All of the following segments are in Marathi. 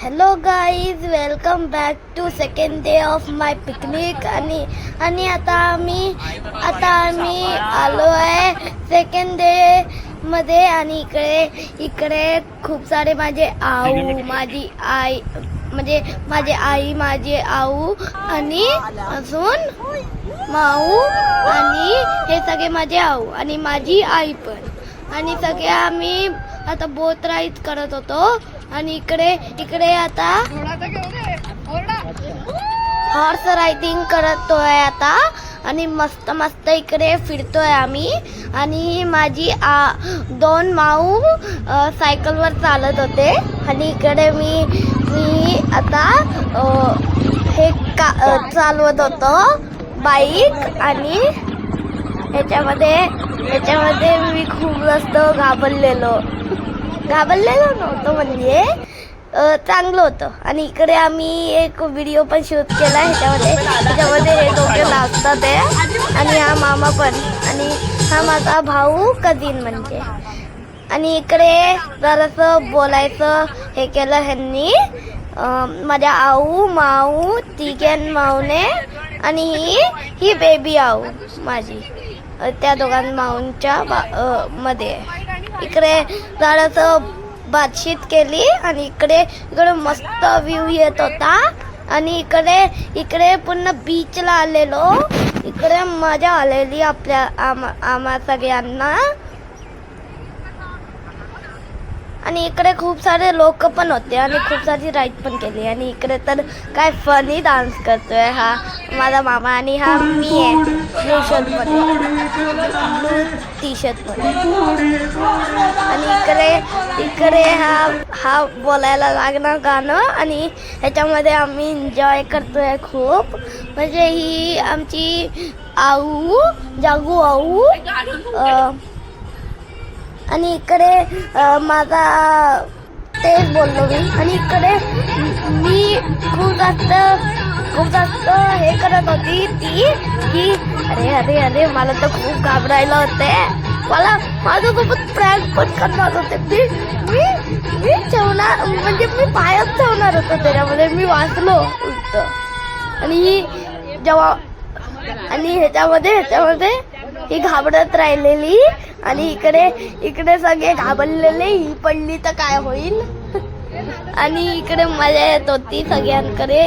Hello guys, welcome back to second day of my picnic. आणि आता आम्ही आलो आहे सेकंड डे मध्ये. आणि इकडे खूप सारे माझे आई, माझी आऊ आणि अजून माऊ आणि हे सगळे माझे आऊ आणि माझी आई पण. आणि सगळे आम्ही आता बोट राईड करत होतो. आणि इकडे आता हॉर्स रायडिंग करतोय आता. आणि मस्त इकडे फिरतोय आम्ही. आणि माझी दोन माऊ सायकलवर चालत होते. आणि इकडे मी आता हे चालवत होतो बाईक. आणि ह्याच्यामध्ये मी खूप जास्त घाबरलेलो नव्हतं, म्हणजे चांगलं होतं. आणि इकडे आम्ही एक व्हिडिओ पण शूट केला ह्याच्यामध्ये हे दोघे नाचतात आहे. आणि हा मामा पण, आणि हा माझा भाऊ कझिन म्हणजे. आणि इकडे जरासं बोलायचं हे केलं ह्यांनी, माझ्या आऊ माऊ तिघेन माऊने. आणि ही बेबी आऊ माझी त्या दोघां माऊंच्या मध्ये. इकडे जरासं बातचीत केली. आणि इकडे मस्त व्ह्यू येत होता. आणि इकडे पुन्हा बीचला आलेलो. इकडे मजा आलेली आम्हा सगळ्यांना. आणि इकडे खूप सारे लोक पण होते आणि खूप सारी राईड पण केली. आणि इकडे तर काय फनी डान्स करतोय हा माझा मामा. आणि हा मी आहे ब्लू टी शर्ट मध्ये. आणि इकडे हा बोलायला लागणार गाणं. आणि ह्याच्यामध्ये आम्ही एन्जॉय करतोय खूप. म्हणजे ही आमची आऊ, जागू आऊ. आणि इकडे माझा तेच बोललो मी. आणि इकडे मी खूप जास्त हे करत होती की अरे मला तर खूप घाबरायला होते. माझ्यासोबत प्रँक पण करणार होते. मी ठेवणार, म्हणजे मी पायच ठेवणार होतो त्याच्यामध्ये. मी वाचलो उलट. आणि ह्याच्यामध्ये ही घाबरत राहिलेली. आणि इकडे सगळे घाबरलेले, ही पडली तर काय होईल. आणि इकडे मजा येत होती सगळ्यांकडे.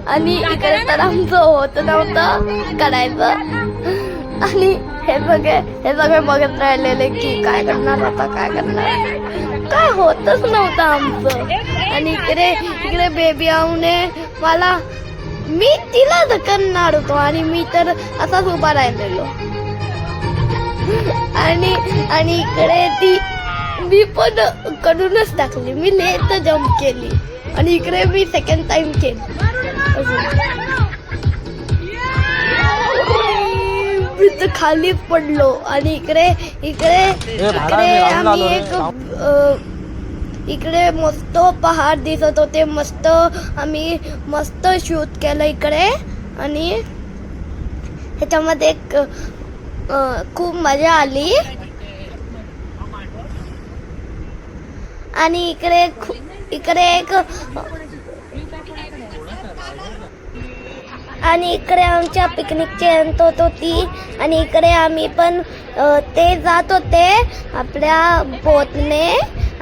आणि इकडे तर आमचं होत नव्हतं करायचं. आणि हे सगळे बघत राहिलेले की काय करणार आता, काय होतच नव्हतं आमचं. आणि इकडे बेबी आऊने मी तिला ढकलणार होतो. आणि मी तर असाच उभा राहिलेलो. आणि इकडे मी पण कडूनच टाकली. मी लेट जम्प केली. आणि इकडे मी सेकंड टाइम केली. मी तर खालीच पडलो. आणि इकडे आम्ही इकडे मस्त पहाड दिसत होते. आम्ही मस्त शूट केलं इकडे. आणि ह्याच्यामध्ये खूप मजा आली. आणि इकडे आमच्या पिकनिकची अंत होत होती. आणि इकडे आम्ही पण ते जात होते आपल्या बोटने.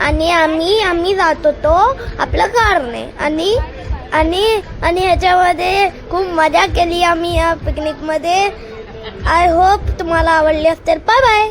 आणि आम्ही जात होतो आपल्या कारने. आणि ह्याच्यामध्ये खूप मजा केली आम्ही या पिकनिक मध्ये. आय होप तुम्हाला आवडली असेल. Bye bye.